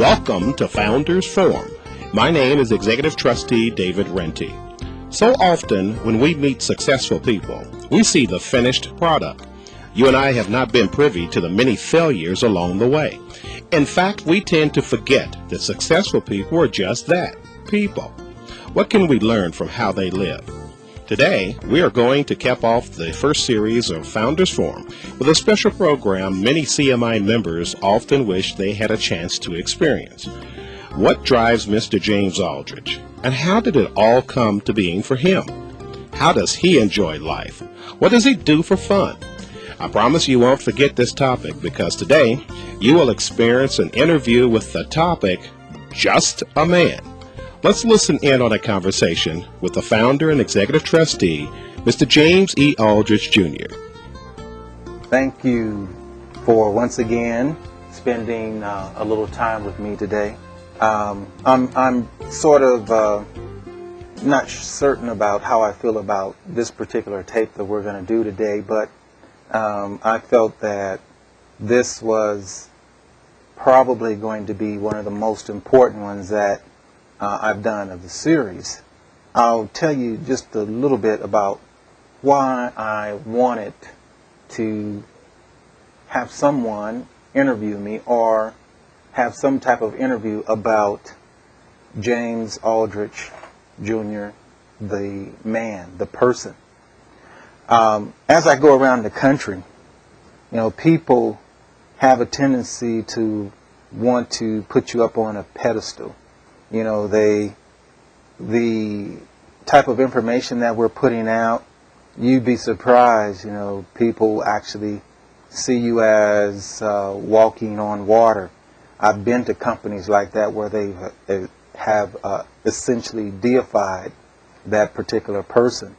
Welcome to Founders Forum. My name is Executive Trustee David Renty. So often when we meet successful people, we see the finished product. You and I have not been privy to the many failures along the way. In fact, we tend to forget that successful people are just that, people. What can we learn from how they live? Today, we are going to cap off the first series of Founders Forum with a special program many CMI members often wish they had a chance to experience. What drives Mr. James Aldrich, and how did it all come to being for him? How does he enjoy life? What does he do for fun? I promise you won't forget this topic, because today you will experience an interview with the topic, Just a Man. Let's listen in on a conversation with the founder and executive trustee, Mr. James E. Aldrich, Jr. Thank you for once again spending a little time with me today. I'm sort of not certain about how I feel about this particular tape that we're going to do today, but I felt that this was probably going to be one of the most important ones that I've done of the series. I'll tell you just a little bit about why I wanted to have someone interview me or have some type of interview about James Aldrich Jr., the man, the person. As I go around the country, people have a tendency to want to put you up on a pedestal. The type of information that we're putting out, you'd be surprised, people actually see you as walking on water. I've been to companies like that where they have essentially deified that particular person.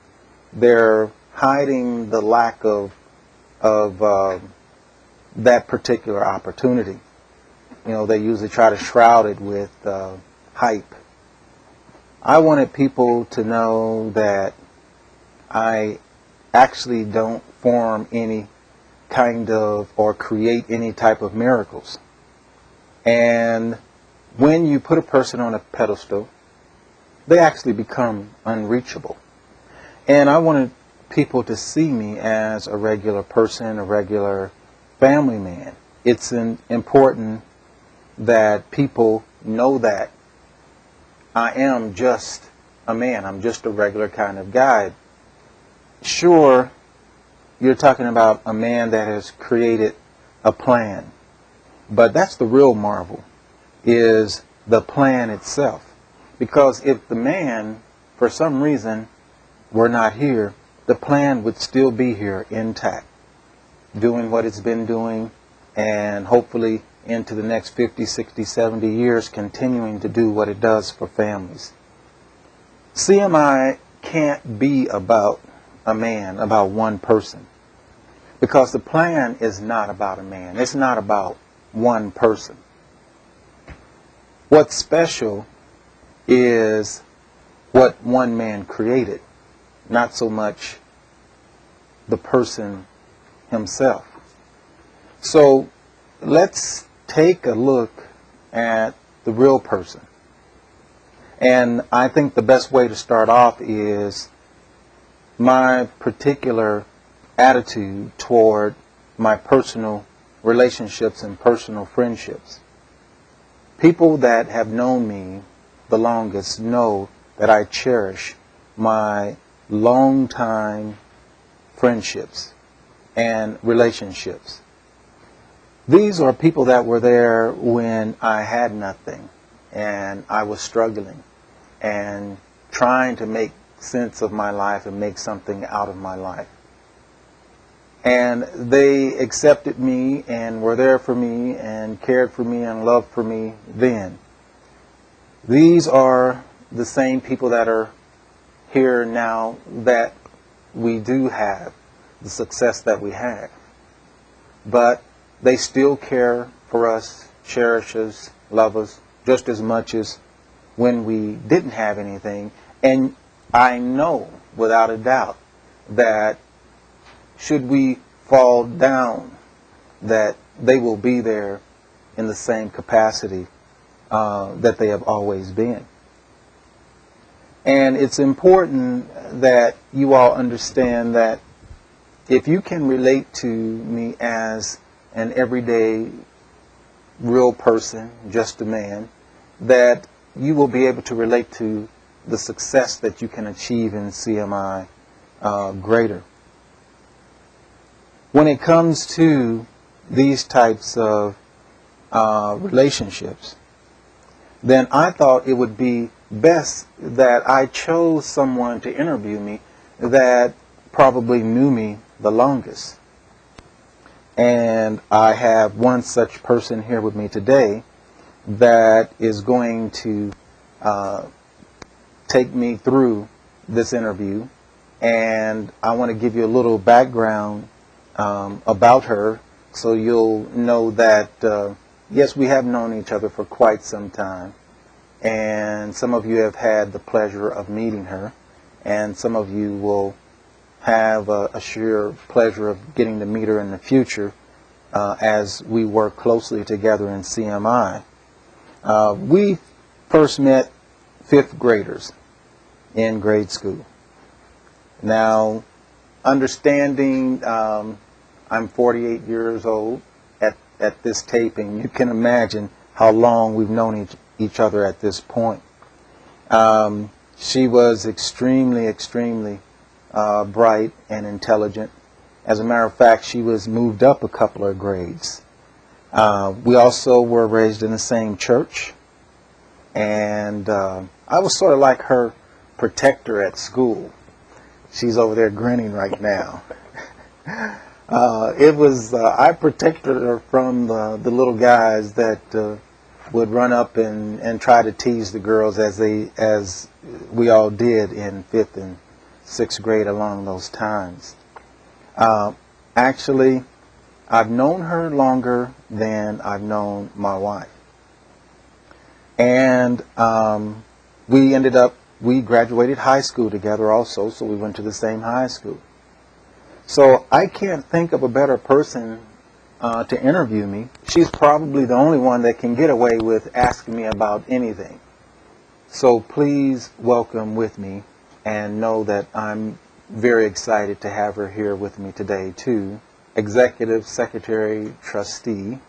They're hiding the lack of that particular opportunity. They usually try to shroud it with hype. I wanted people to know that I actually don't form any kind of or create any type of miracles. And when you put a person on a pedestal, they actually become unreachable. And I wanted people to see me as a regular person, a regular family man. It's important that people know that I am just a man. I'm just a regular kind of guy. Sure, you're talking about a man that has created a plan. But that's the real marvel, is the plan itself. Because if the man, for some reason, were not here, the plan would still be here intact, doing what it's been doing, and hopefully into the next 50, 60, 70 years continuing to do what it does for families. CMI can't be about a man, about one person, because the plan is not about a man. It's not about one person. What's special is what one man created, not so much the person himself. So let's take a look at the real person. And I think the best way to start off is my particular attitude toward my personal relationships and personal friendships. People that have known me the longest know that I cherish my long-time friendships and relationships. These are people that were there when I had nothing and I was struggling and trying to make sense of my life and make something out of my life. And they accepted me and were there for me and cared for me and loved for me then. These are the same people that are here now that we do have the success that we have. But they still care for us, cherish us, love us just as much as when we didn't have anything. And I know without a doubt that should we fall down, that they will be there in the same capacity that they have always been. And it's important that you all understand that if you can relate to me as an everyday real person, just a man, that you will be able to relate to the success that you can achieve in CMI greater. When it comes to these types of relationships, then I thought it would be best that I chose someone to interview me that probably knew me the longest. And I have one such person here with me today that is going to take me through this interview. And I want to give you a little background about her, so you'll know that, yes, we have known each other for quite some time. And some of you have had the pleasure of meeting her. And some of you will have a sheer pleasure of getting to meet her in the future as we work closely together in CMI. We first met fifth graders in grade school. Now, understanding I'm 48 years old at this taping, you can imagine how long we've known each other at this point. She was extremely, extremely bright and intelligent. As a matter of fact, she was moved up a couple of grades. We also were raised in the same church, and I was sort of like her protector at school. She's over there grinning right now. I protected her from the little guys that would run up and try to tease the girls, as we all did in 5th and 6th grade along those times. Actually, I've known her longer than I've known my wife. And we graduated high school together also, so we went to the same high school. So I can't think of a better person to interview me. She's probably the only one that can get away with asking me about anything. So please welcome with me, and know that I'm very excited to have her here with me today too, Executive Secretary Trustee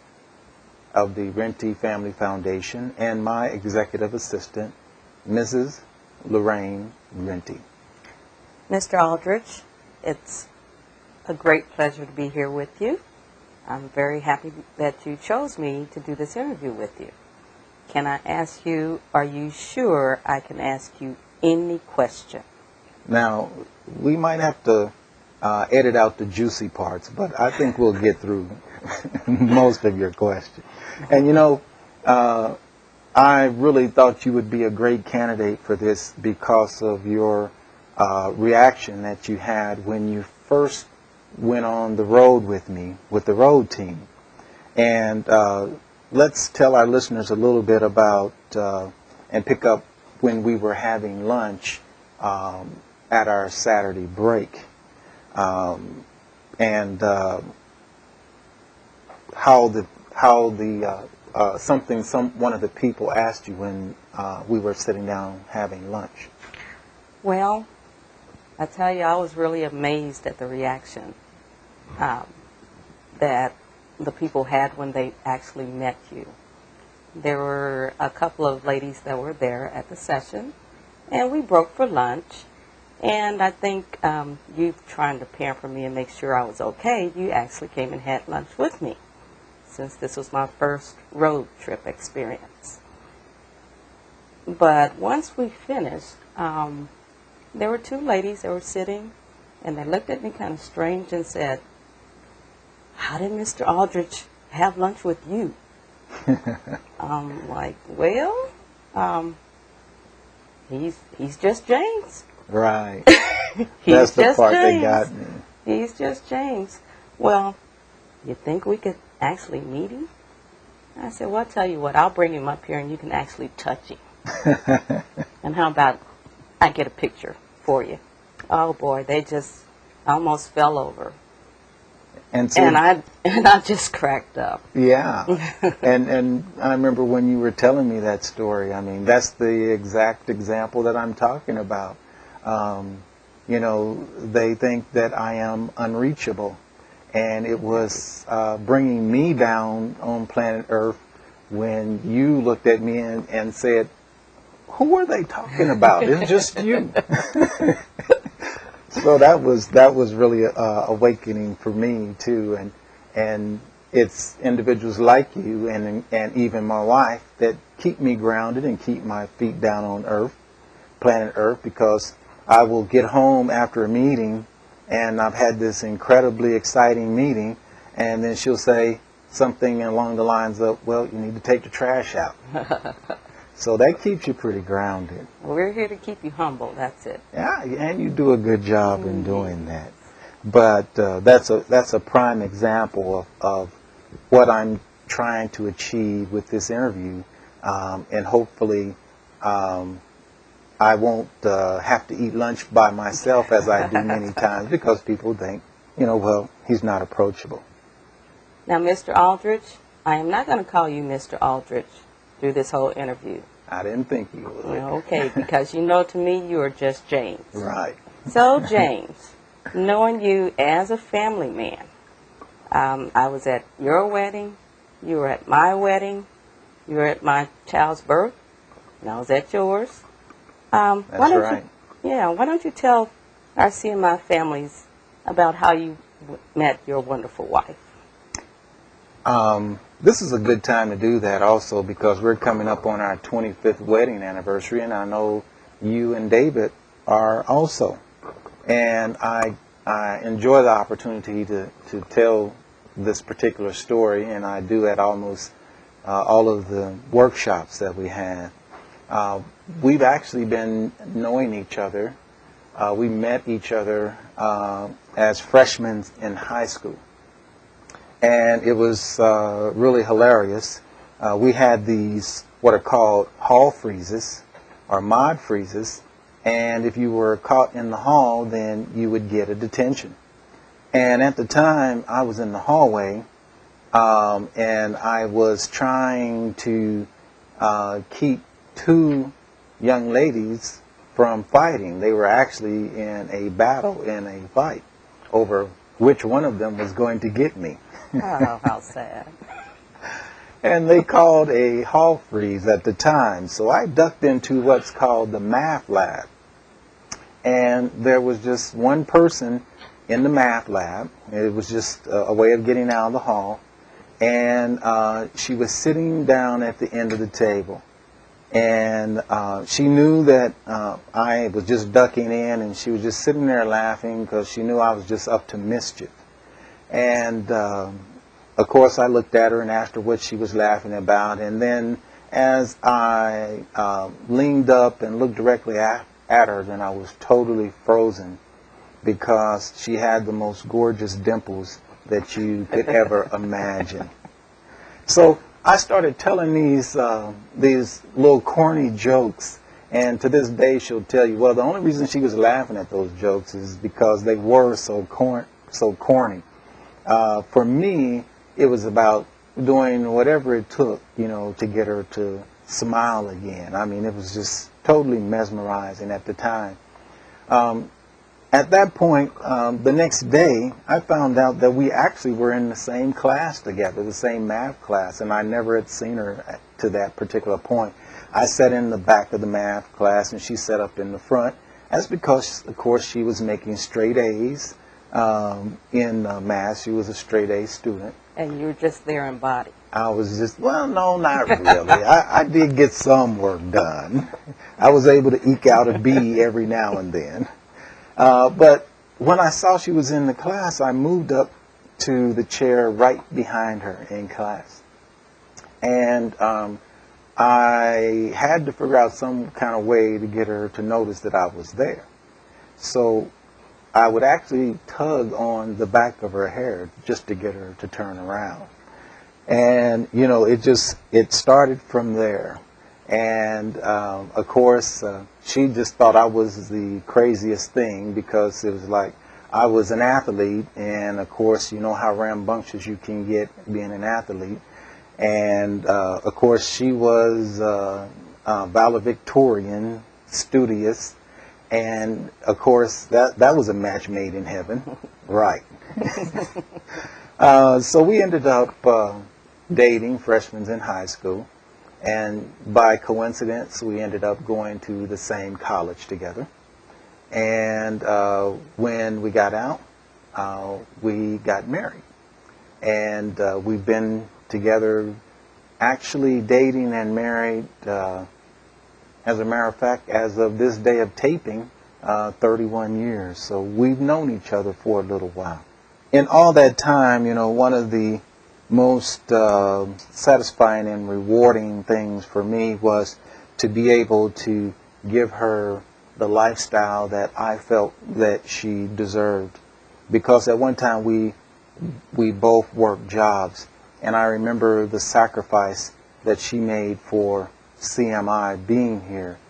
of the Renty Family Foundation and my executive assistant, Mrs. Lorraine Renty. Mr. Aldrich, it's a great pleasure to be here with you. I'm very happy that you chose me to do this interview with you. Can I ask you, are you sure I can ask you any question? Now, we might have to edit out the juicy parts, but I think we'll get through most of your questions. And you know, I really thought you would be a great candidate for this because of your reaction that you had when you first went on the road with me, with the road team. And let's tell our listeners a little bit about and pick up when we were having lunch at our Saturday break, and one of the people asked you when we were sitting down having lunch. Well, I tell you, I was really amazed at the reaction that the people had when they actually met you. There were a couple of ladies that were there at the session, and we broke for lunch. And I think you trying to pamper me and make sure I was okay, you actually came and had lunch with me, since this was my first road trip experience. But once we finished, there were two ladies that were sitting, and they looked at me kind of strange and said, "How did Mr. Aldrich have lunch with you?" I'm like, well, he's just James. Right. That's the part that got me. He's just James. Well, you think we could actually meet him? I said, well, I'll tell you what, I'll bring him up here and you can actually touch him. And how about I get a picture for you? Oh boy, they just almost fell over. And so, and I just cracked up. yeah. And I remember when you were telling me that story, I mean, that's the exact example that I'm talking about. You know, they think that I am unreachable. And it was bringing me down on planet Earth when you looked at me and said, who are they talking about? It's just you. So that was really awakening for me too, and it's individuals like you and even my wife that keep me grounded and keep my feet down on Earth, planet Earth, because I will get home after a meeting and I've had this incredibly exciting meeting, and then she'll say something along the lines of, well, you need to take the trash out. So that keeps you pretty grounded. We're here to keep you humble. That's it. Yeah, and you do a good job in doing that. But that's a prime example of what I'm trying to achieve with this interview, and hopefully I won't have to eat lunch by myself as I do many times, because people think, you know, well, he's not approachable. Now, Mr. Aldrich, I am not going to call you Mr. Aldrich through this whole interview. I didn't think you would. Okay, because you know, to me, you are just James. Right. So, James, knowing you as a family man, I was at your wedding, you were at my wedding, you were at my child's birth, and I was at yours. That's right. Why don't you tell our CMI families about how you met your wonderful wife? This is a good time to do that also, because we're coming up on our 25th wedding anniversary, and I know you and David are also. And I enjoy the opportunity to tell this particular story, and I do at almost all of the workshops that we have. We've actually been knowing each other. We met each other as freshmen in high school. And it was really hilarious. We had these, what are called hall freezes, or mod freezes, and if you were caught in the hall, then you would get a detention. And at the time, I was in the hallway, and I was trying to keep two young ladies from fighting. They were actually in a battle, in a fight, over which one of them was going to get me. Oh, how sad. And they called a hall freeze at the time. So I ducked into what's called the math lab. And there was just one person in the math lab. It was just a way of getting out of the hall. And she was sitting down at the end of the table. And she knew that I was just ducking in, and she was just sitting there laughing because she knew I was just up to mischief. And of course, I looked at her and asked her what she was laughing about. And then as I leaned up and looked directly at her, then I was totally frozen, because she had the most gorgeous dimples that you could ever imagine. So I started telling these little corny jokes, and to this day she'll tell you, well, the only reason she was laughing at those jokes is because they were so corny. For me, it was about doing whatever it took, you know, to get her to smile again. I mean, it was just totally mesmerizing at the time. At that point, the next day, I found out that we actually were in the same class together, the same math class, and I never had seen her to that particular point. I sat in the back of the math class, and she sat up in the front. That's because, of course, she was making straight A's in math. She was a straight A student. And you were just there in body. I was just, well, no, not really. I did get some work done. I was able to eke out a B every now and then. But when I saw she was in the class, I moved up to the chair right behind her in class. And I had to figure out some kind of way to get her to notice that I was there. So I would actually tug on the back of her hair just to get her to turn around. And, you know, it started from there. And, of course, she just thought I was the craziest thing, because it was like I was an athlete, and of course, you know how rambunctious you can get being an athlete. And of course, she was valedictorian, studious, and of course, that was a match made in heaven, right? So we ended up dating freshmen in high school, and by coincidence, we ended up going to the same college together. And when we got out, we got married. And we've been together, actually dating and married, as a matter of fact, as of this day of taping, 31 years. So we've known each other for a little while. In all that time, you know, one of the most satisfying and rewarding things for me was to be able to give her the lifestyle that I felt that she deserved. Because at one time we both worked jobs, and I remember the sacrifice that she made for CMI being here.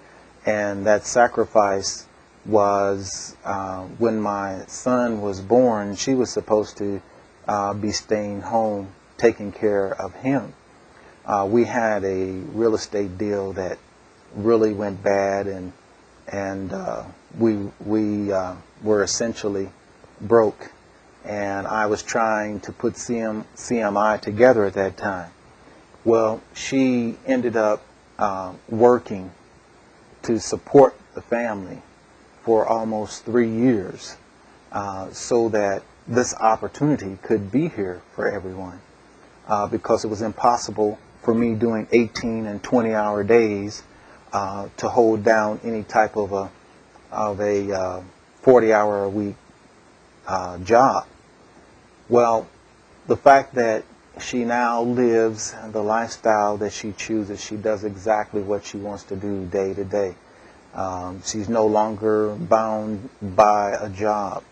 And that sacrifice was when my son was born, she was supposed to be staying home taking care of him. We had a real estate deal that really went bad, and we were essentially broke, and I was trying to put CMI together at that time. Well, she ended up working to support the family for almost 3 years so that this opportunity could be here for everyone, because it was impossible for me doing 18 and 20-hour days to hold down any type of a 40-hour-a-week job. Well, the fact that she now lives the lifestyle that she chooses, she does exactly what she wants to do day to day. She's no longer bound by a job.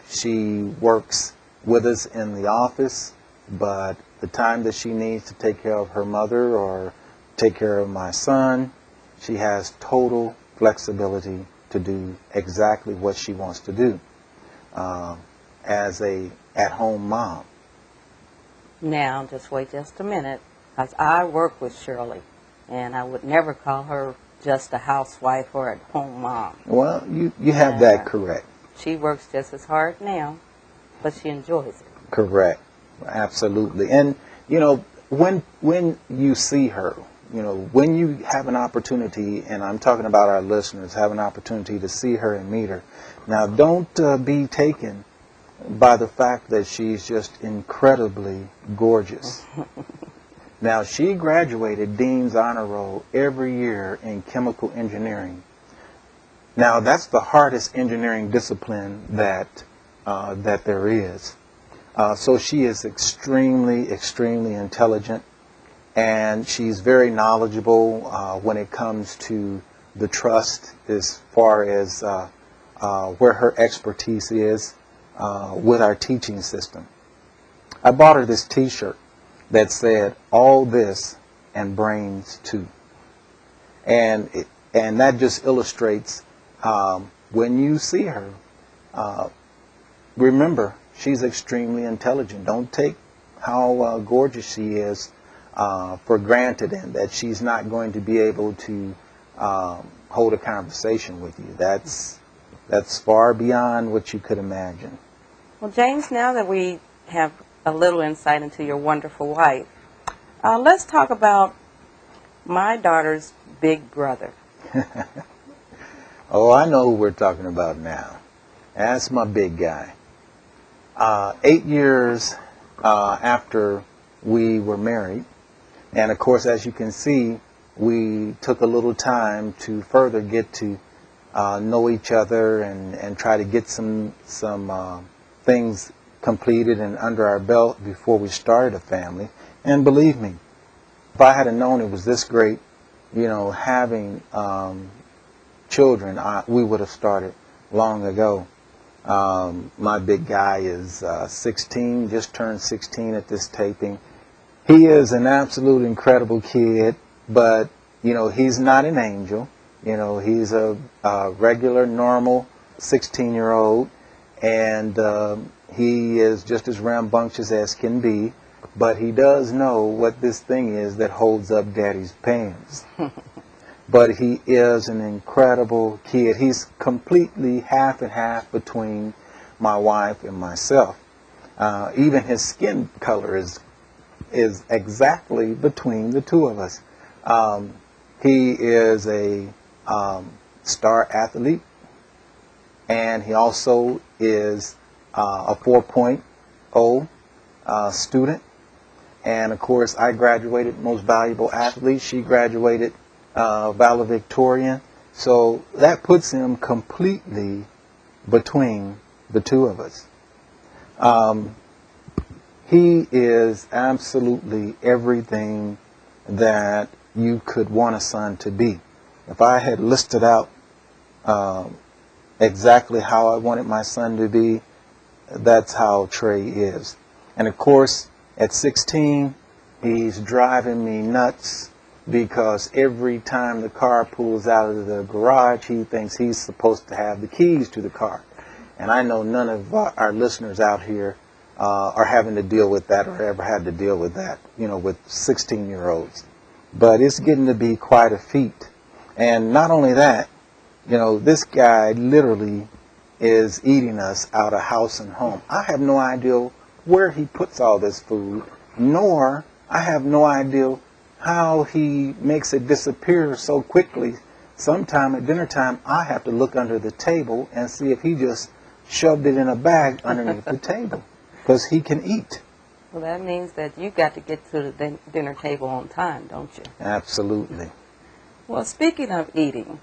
She works with us in the office, but the time that she needs to take care of her mother or take care of my son, she has total flexibility to do exactly what she wants to do as a at-home mom. Now, just wait just a minute, because I work with Shirley, and I would never call her just a housewife or at-home mom. Well, you have that correct. She works just as hard now, but she enjoys it. Correct. Absolutely. And, you know, when you see her, you know, when you have an opportunity, and I'm talking about our listeners, have an opportunity to see her and meet her. Now, don't be taken by the fact that she's just incredibly gorgeous. Now, she graduated Dean's Honor Roll every year in chemical engineering. Now, that's the hardest engineering discipline that there is. So she is extremely, extremely intelligent, and she's very knowledgeable when it comes to the trust as far as where her expertise is with our teaching system. I bought her this t-shirt that said, "All this and brains too." And that just illustrates when you see her, remember, she's extremely intelligent. Don't take how gorgeous she is for granted, and that she's not going to be able to hold a conversation with you. That's far beyond what you could imagine. Well, James, now that we have a little insight into your wonderful wife, let's talk about my daughter's big brother. Oh, I know who we're talking about now. That's my big guy. 8 years after we were married, and of course, as you can see, we took a little time to further get to know each other and try to get some things completed and under our belt before we started a family. And believe me, if I had known it was this great, you know, having children, we would have started long ago. My big guy is 16, just turned 16 at this taping. He is an absolute incredible kid, but, you know, he's not an angel. You know, he's a regular, normal 16-year-old. and he is just as rambunctious as can be, but he does know what this thing is that holds up Daddy's pants. But he is an incredible kid. He's completely half and half between my wife and myself. Even his skin color is exactly between the two of us. He is a star athlete, and he also is a 4.0 student. And of course, I graduated most valuable athlete. She graduated valedictorian. So that puts him completely between the two of us. He is absolutely everything that you could want a son to be. If I had listed out exactly how I wanted my son to be, that's how Trey is. And of course, at 16, he's driving me nuts because every time the car pulls out of the garage, he thinks he's supposed to have the keys to the car. And I know none of our listeners out here are having to deal with that or ever had to deal with that, you know, with 16-year-olds. But it's getting to be quite a feat. And not only that, you know, this guy literally is eating us out of house and home. I have no idea where he puts all this food, nor I have no idea how he makes it disappear so quickly. Sometime at dinner time, I have to look under the table and see if he just shoved it in a bag underneath the table, because he can eat. Well, that means that you got to get to the dinner table on time, don't you? Absolutely. Well, speaking of eating,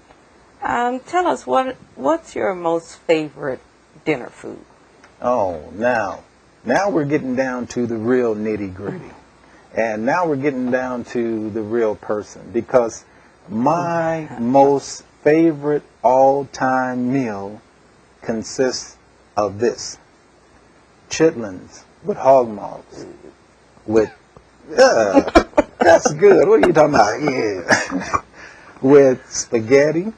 tell us what's your most favorite dinner food? Oh, now we're getting down to the real nitty-gritty. And now we're getting down to the real person, because my most favorite all-time meal consists of this: chitlins with hog maws, with, that's good, what are you talking about? Yeah. With spaghetti,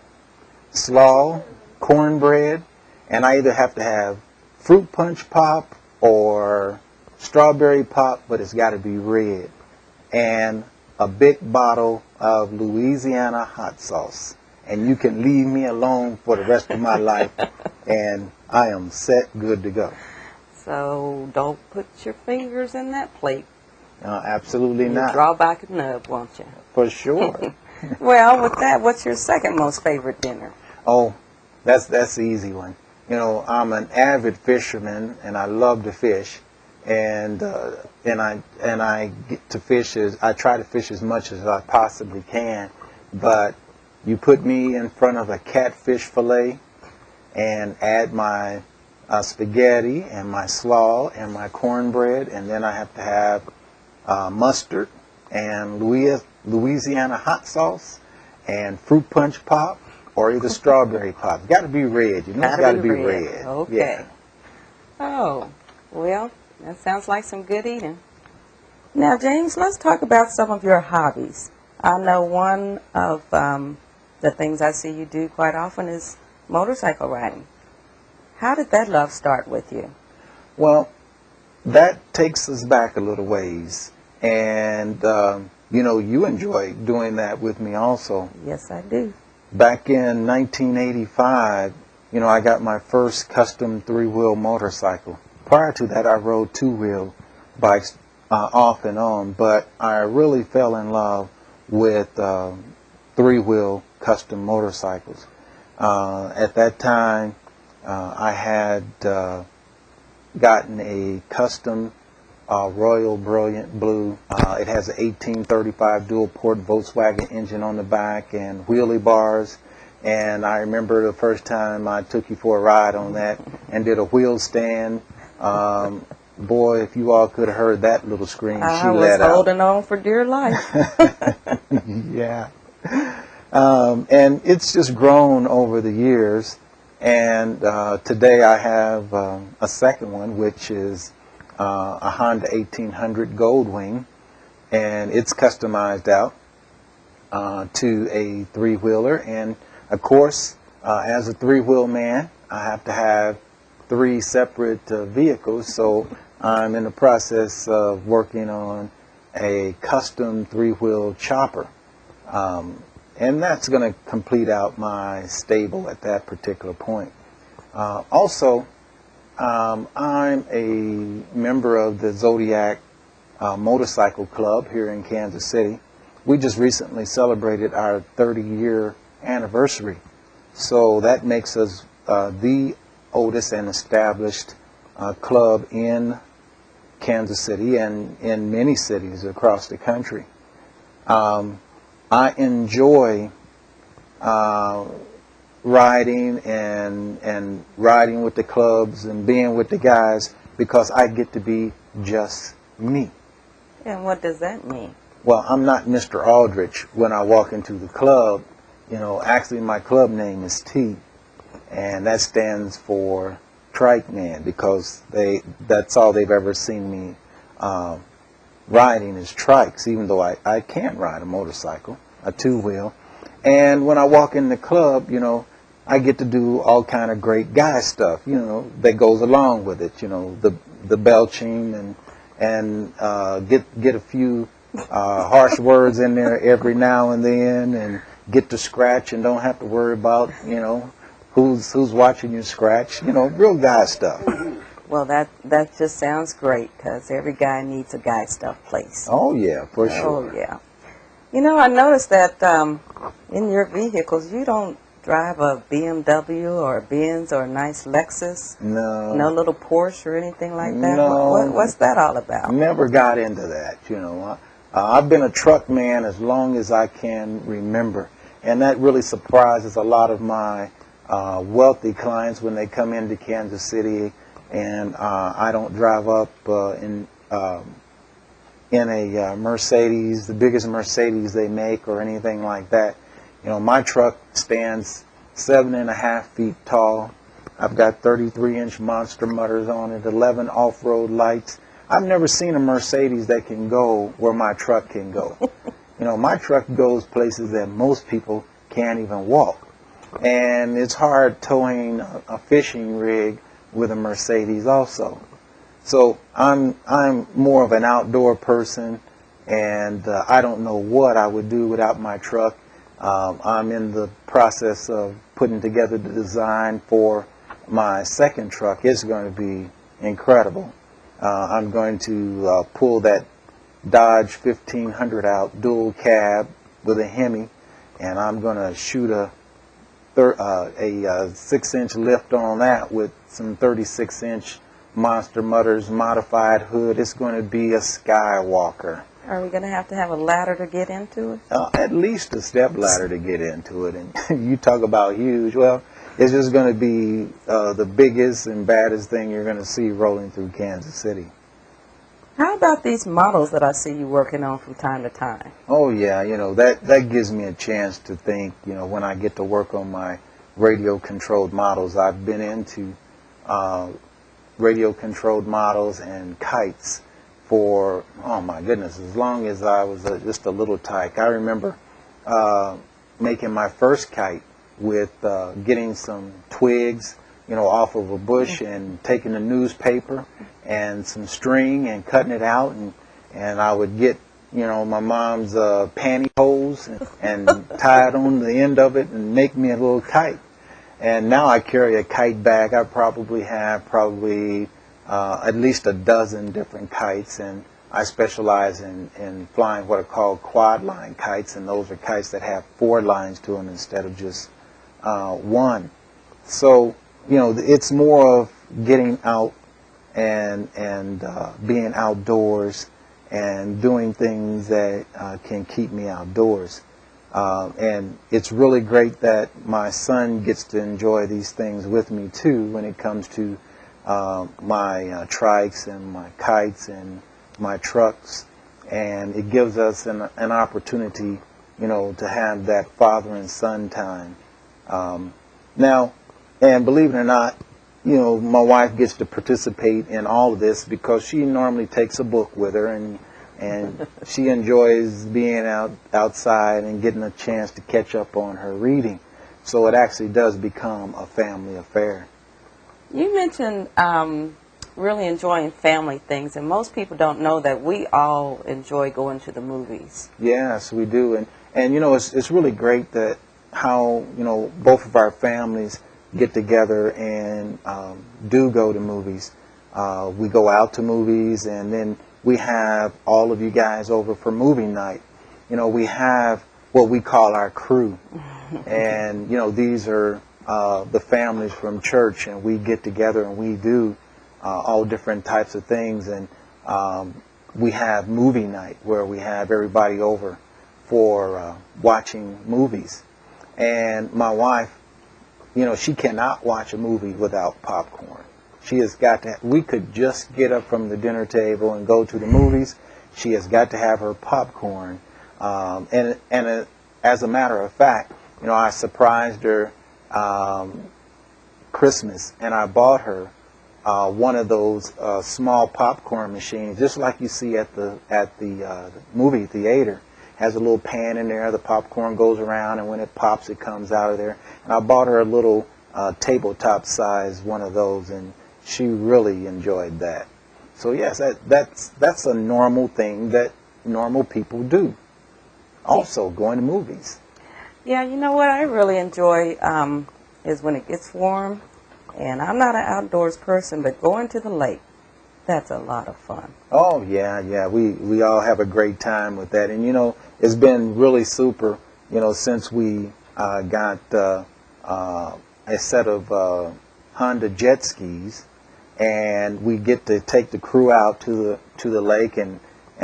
slaw, cornbread, and I either have to have fruit punch pop or strawberry pop, but it's got to be red, and a big bottle of Louisiana hot sauce. And you can leave me alone for the rest of my life, and I am set, good to go. So don't put your fingers in that plate. Absolutely You not. draw back a nub, won't you? For sure. Well, with that, what's your second most favorite dinner? Oh, that's the easy one. You know, I'm an avid fisherman, and I love to fish. And I get to fish I try to fish as much as I possibly can, but you put me in front of a catfish fillet and add my spaghetti and my slaw and my cornbread, and then I have to have mustard and Louisiana hot sauce and fruit punch pop or either strawberry pop. Got to be red. You know, it's got to be red. Okay. Yeah. Oh, well, that sounds like some good eating. Now, James, let's talk about some of your hobbies. I know one of the things I see you do quite often is motorcycle riding. How did that love start with you? Well, that takes us back a little ways. And, you know, you enjoy doing that with me also. Yes, I do. Back in 1985, you know, I got my first custom three-wheel motorcycle. Prior to that, I rode two-wheel bikes off and on, but I really fell in love with three-wheel custom motorcycles. At that time, I had gotten a custom Royal Brilliant Blue. It has an 1835 dual-port Volkswagen engine on the back and wheelie bars. And I remember the first time I took you for a ride on that and did a wheel stand. Boy, if you all could have heard that little scream she let out. I was holding on for dear life. Yeah. And it's just grown over the years. And today I have a second one, which is a Honda 1800 Goldwing. And it's customized out to a three-wheeler. And, of course, as a three-wheel man, I have to have 3 separate vehicles, so I'm in the process of working on a custom 3-wheel chopper. And that's going to complete out my stable at that particular point. Also, I'm a member of the Zodiac Motorcycle Club here in Kansas City. We just recently celebrated our 30-year anniversary. So that makes us the oldest and established club in Kansas City and in many cities across the country. I enjoy riding and riding with the clubs and being with the guys because I get to be just me. And what does that mean? Well, I'm not Mr. Aldrich when I walk into the club. You know, actually my club name is T, and that stands for Trike Man, because that's all they've ever seen me riding is trikes, even though I can't ride a motorcycle, a 2-wheel. And when I walk in the club, you know, I get to do all kind of great guy stuff, you know, that goes along with it, you know, the belching and get a few harsh words in there every now and then, and get to scratch and don't have to worry about, you know, who's watching you scratch, you know, real guy stuff. Well, that just sounds great, because every guy needs a guy stuff place. Oh yeah, for sure. Oh yeah. You know, I noticed that in your vehicles, you don't drive a BMW or a Benz or a nice Lexus. No. No little Porsche or anything like that. No. What's that all about? Never got into that, you know. I've been a truck man as long as I can remember, and that really surprises a lot of my wealthy clients when they come into Kansas City, and I don't drive up in a Mercedes, the biggest Mercedes they make, or anything like that. You know, my truck stands 7.5 feet tall. I've got 33-inch monster motors on it, 11 off-road lights. I've never seen a Mercedes that can go where my truck can go. You know, my truck goes places that most people can't even walk. And it's hard towing a fishing rig with a Mercedes also. So I'm more of an outdoor person, and I don't know what I would do without my truck. I'm in the process of putting together the design for my second truck. It's going to be incredible. I'm going to pull that Dodge 1500 out, dual cab with a Hemi, and I'm going to shoot a 6-inch lift on that with some 36-inch monster motors, modified hood. It's going to be a Skywalker. Are we going to have a ladder to get into it? At least a step ladder to get into it. And you talk about huge. Well, it's just going to be the biggest and baddest thing you're going to see rolling through Kansas City. How about these models that I see you working on from time to time? Oh yeah, you know, that gives me a chance to think, you know, when I get to work on my radio controlled models. I've been into radio controlled models and kites for, oh my goodness, as long as I was just a little tyke. I remember making my first kite with getting some twigs, you know, off of a bush, and taking a newspaper and some string and cutting it out, and I would get, you know, my mom's pantyhose and tie it on the end of it and make me a little kite. And now I carry a kite bag. I probably have at least a dozen different kites, and I specialize in flying what are called quad line kites, and those are kites that have 4 lines to them instead of just 1. So, you know, it's more of getting out and being outdoors and doing things that can keep me outdoors. And it's really great that my son gets to enjoy these things with me too, when it comes to my trikes and my kites and my trucks. And it gives us an opportunity, you know, to have that father and son time. Now, and believe it or not, you know, my wife gets to participate in all of this because she normally takes a book with her, and she enjoys being outside and getting a chance to catch up on her reading. So it actually does become a family affair. You mentioned really enjoying family things, and most people don't know that we all enjoy going to the movies. Yes, we do, and you know, it's really great that how, you know, both of our families get together and do go to movies. We go out to movies, and then we have all of you guys over for movie night. You know, we have what we call our crew, and you know, these are the families from church, and we get together and we do all different types of things, and we have movie night where we have everybody over for watching movies. And my wife, you know, she cannot watch a movie without popcorn. She has got to, we could just get up from the dinner table and go to the movies. She has got to have her popcorn. As a matter of fact, you know, I surprised her Christmas, and I bought her one of those small popcorn machines, just like you see at the movie theater. Has a little pan in there. The popcorn goes around, and when it pops, it comes out of there. And I bought her a little tabletop size one of those, and she really enjoyed that. So yes, that's a normal thing that normal people do. Also, going to movies. Yeah, you know what I really enjoy is when it gets warm, and I'm not an outdoors person, but going to the lake, that's a lot of fun. Oh yeah, we all have a great time with that, and you know, it's been really super, you know, since we got a set of Honda jet skis, and we get to take the crew out to the lake, and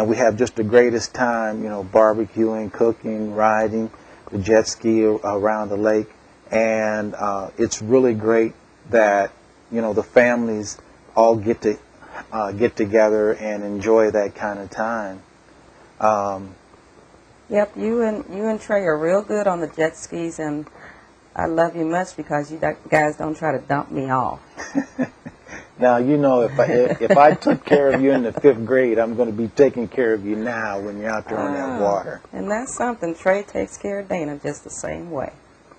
we have just the greatest time, you know, barbecuing, cooking, riding the jet ski around the lake, and it's really great that, you know, the families all get together and enjoy that kind of time. Yep, you and Trey are real good on the jet skis, and I love you much because you guys don't try to dump me off. Now, you know, if I took care of you in the 5th grade, I'm going to be taking care of you now when you're out there on that water. And that's something. Trey takes care of Dana just the same way.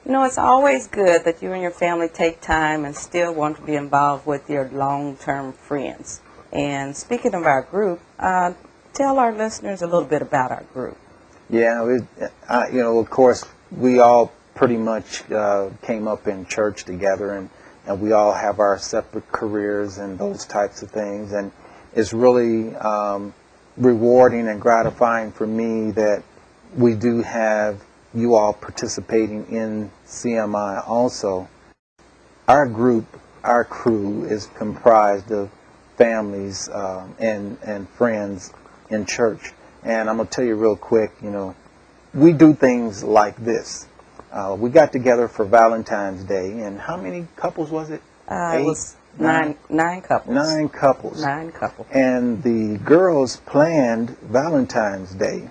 You know, it's always good that you and your family take time and still want to be involved with your long-term friends. And speaking of our group, tell our listeners a little bit about our group. Yeah, you know, of course, we all pretty much came up in church together, and we all have our separate careers and those types of things. And it's really rewarding and gratifying for me that we do have you all participating in CMI also. Our group, our crew, is comprised of families and friends in church. And I'm going to tell you real quick, you know, we do things like this. We got together for Valentine's Day, and how many couples was it? It was nine couples. 9 couples. 9 couples. And the girls planned Valentine's Day,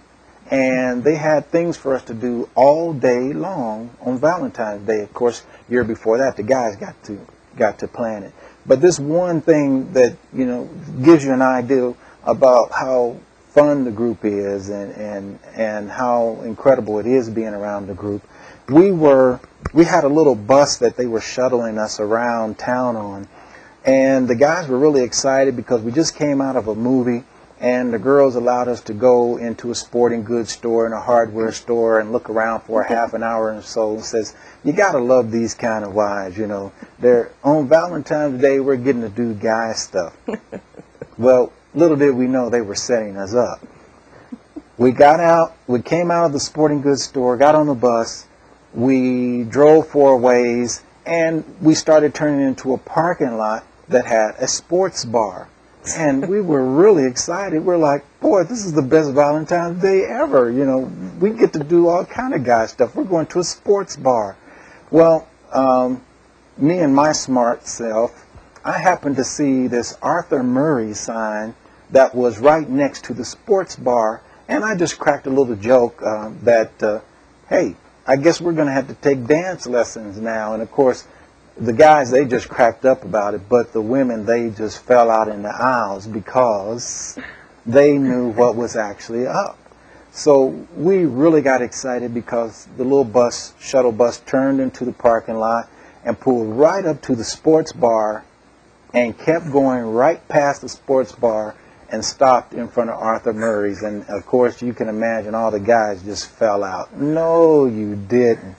and they had things for us to do all day long on Valentine's Day. Of course, year before that, the guys got to plan it. But this one thing that, you know, gives you an idea about how fun the group is and how incredible it is being around the group. We had a little bus that they were shuttling us around town on, and the guys were really excited because we just came out of a movie, and the girls allowed us to go into a sporting goods store and a hardware store and look around for a half an hour or so. And says, you gotta love these kind of wives, you know. They're on Valentine's Day, we're getting to do guy stuff. Well, little did we know they were setting us up. We came out of the sporting goods store, got on the bus, we drove 4 ways, and we started turning into a parking lot that had a sports bar. And we were really excited. We're like, boy, this is the best Valentine's Day ever. You know, we get to do all kind of guy stuff. We're going to a sports bar. Well, me and my smart self, I happened to see this Arthur Murray sign that was right next to the sports bar, and I just cracked a little joke that, hey, I guess we're going to have to take dance lessons now. And of course, the guys, they just cracked up about it, but the women, they just fell out in the aisles because they knew what was actually up. So we really got excited because the little shuttle bus turned into the parking lot and pulled right up to the sports bar and kept going right past the sports bar and stopped in front of Arthur Murray's. And of course, you can imagine all the guys just fell out. No, you didn't.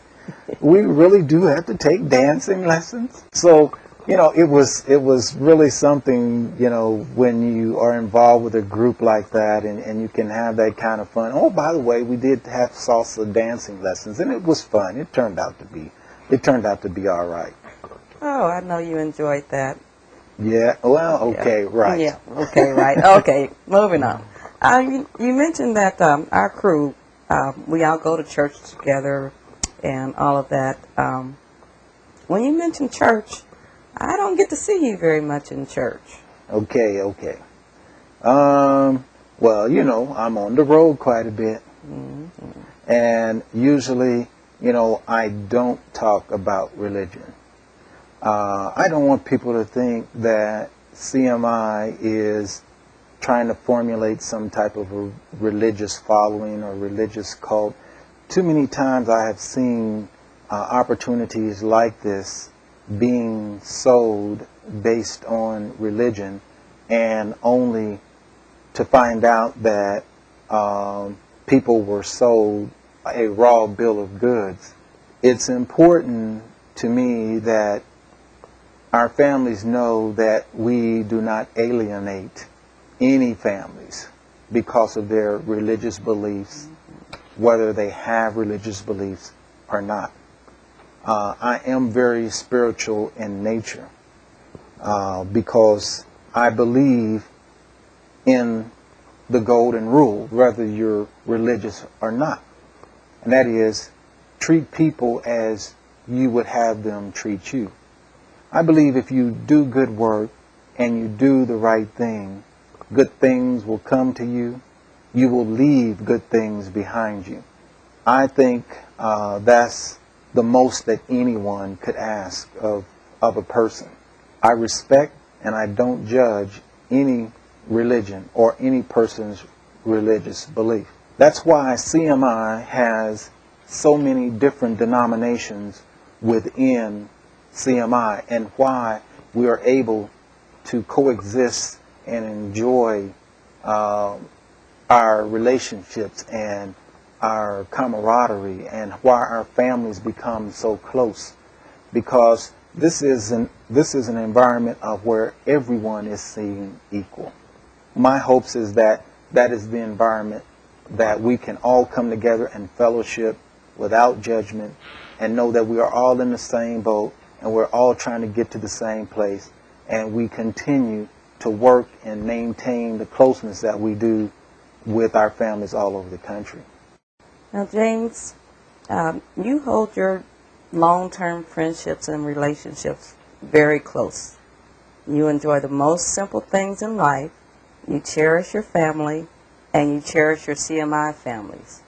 We really do have to take dancing lessons. So, you know, it was really something, you know, when you are involved with a group like that and you can have that kind of fun. Oh, by the way, we did have salsa dancing lessons, and it was fun. It turned out to be all right. Oh, I know you enjoyed that. Yeah, well, okay, right. Yeah, okay, right. Okay, moving on. You mentioned that our crew, we all go to church together and all of that. When you mention church, I don't get to see you very much in church. Okay. Well, you know, I'm on the road quite a bit. Mm-hmm. And usually, you know, I don't talk about religion. I don't want people to think that CMI is trying to formulate some type of a religious following or religious cult. Too many times I have seen opportunities like this being sold based on religion, and only to find out that people were sold a raw bill of goods. It's important to me that our families know that we do not alienate any families because of their religious beliefs, whether they have religious beliefs or not. I am very spiritual in nature because I believe in the golden rule, whether you're religious or not. And that is, treat people as you would have them treat you. I believe if you do good work and you do the right thing, good things will come to you. You will leave good things behind you. I think that's the most that anyone could ask of a person. I respect and I don't judge any religion or any person's religious belief. That's why CMI has so many different denominations within CMI, and why we are able to coexist and enjoy our relationships and our camaraderie, and why our families become so close, because this is an environment of where everyone is seen equal. My hopes is that is the environment that we can all come together and fellowship without judgment and know that we are all in the same boat and we're all trying to get to the same place, and we continue to work and maintain the closeness that we do with our families all over the country. Now, James, you hold your long-term friendships and relationships very close. You enjoy the most simple things in life. You cherish your family, and you cherish your CMI families.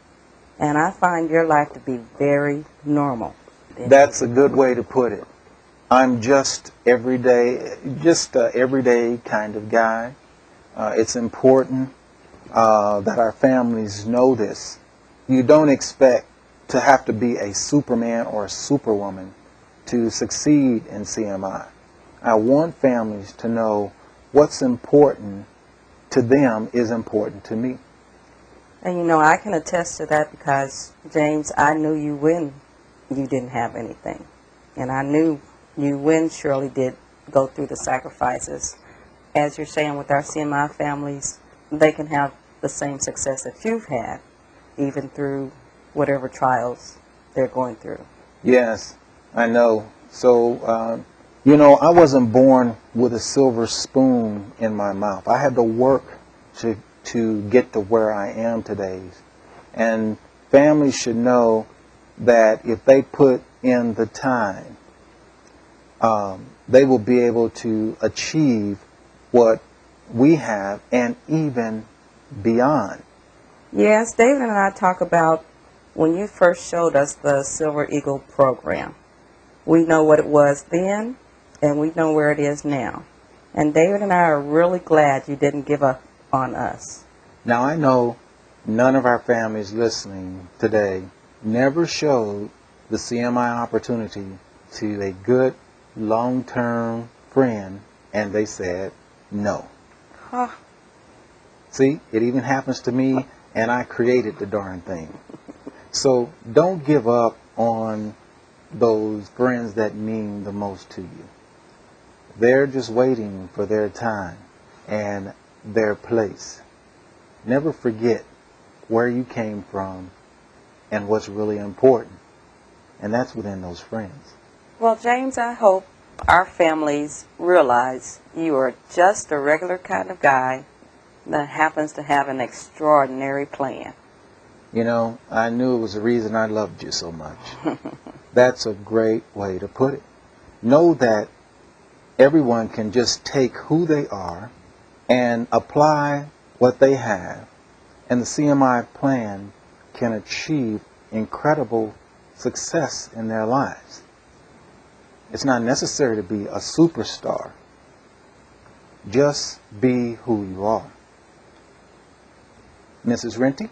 And I find your life to be very normal. That's a good way to put it. I'm just a everyday kind of guy. It's important that our families know this. You don't expect to have to be a Superman or a Superwoman to succeed in CMI. I want families to know what's important to them is important to me. And you know, I can attest to that because, James, I knew you when you didn't have anything. And I knew you when Shirley did go through the sacrifices. As you're saying, with our CMI families, they can have the same success that you've had, even through whatever trials they're going through. Yes, I know. So, you know, I wasn't born with a silver spoon in my mouth. I had to work to get to where I am today. And families should know that if they put in the time, they will be able to achieve what we have and even beyond. Yes, David and I talk about when you first showed us the Silver Eagle program. We know what it was then, and we know where it is now. And David and I are really glad you didn't give up on us. Now, I know none of our families listening today never showed the CMI opportunity to a good long-term friend And they said no. Huh. See, it even happens to me, and I created the darn thing. So don't give up on those friends that mean the most to you. They're just waiting for their time and their place. Never forget where you came from and what's really important. And that's within those friends. Well, James, I hope our families realize you are just a regular kind of guy that happens to have an extraordinary plan. You know, I knew it was the reason I loved you so much. That's a great way to put it. Know that everyone can just take who they are and apply what they have, and the CMI plan can achieve incredible success in their lives. It's not necessary to be a superstar. Just be who you are. Mrs. Renty,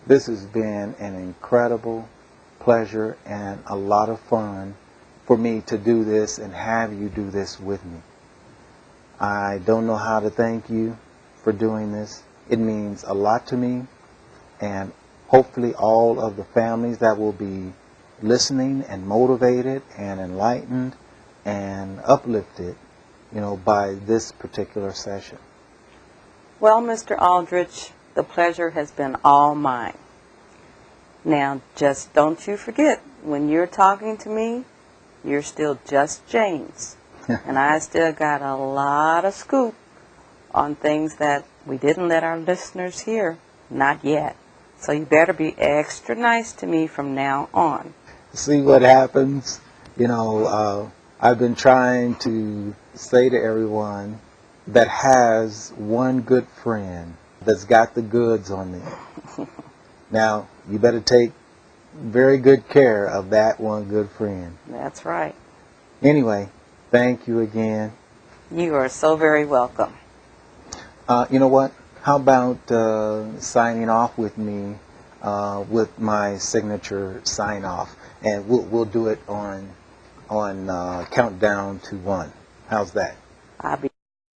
this has been an incredible pleasure and a lot of fun for me to do this and have you do this with me. I don't know how to thank you for doing this. It means a lot to me, and hopefully all of the families that will be listening and motivated and enlightened and uplifted, by this particular session. Well, Mr. Aldrich, the pleasure has been all mine. Now, just don't you forget, when you're talking to me, you're still just James. And I still got a lot of scoop on things that we didn't let our listeners hear. Not yet. So you better be extra nice to me from now on. See what happens? I've been trying to say to everyone that has one good friend that's got the goods on them. Now, you better take very good care of that one good friend. That's right. Anyway, thank you again. You are so very welcome. You know what? How about signing off with me with my signature sign off, and we'll do it on countdown to 1. How's that? I'll be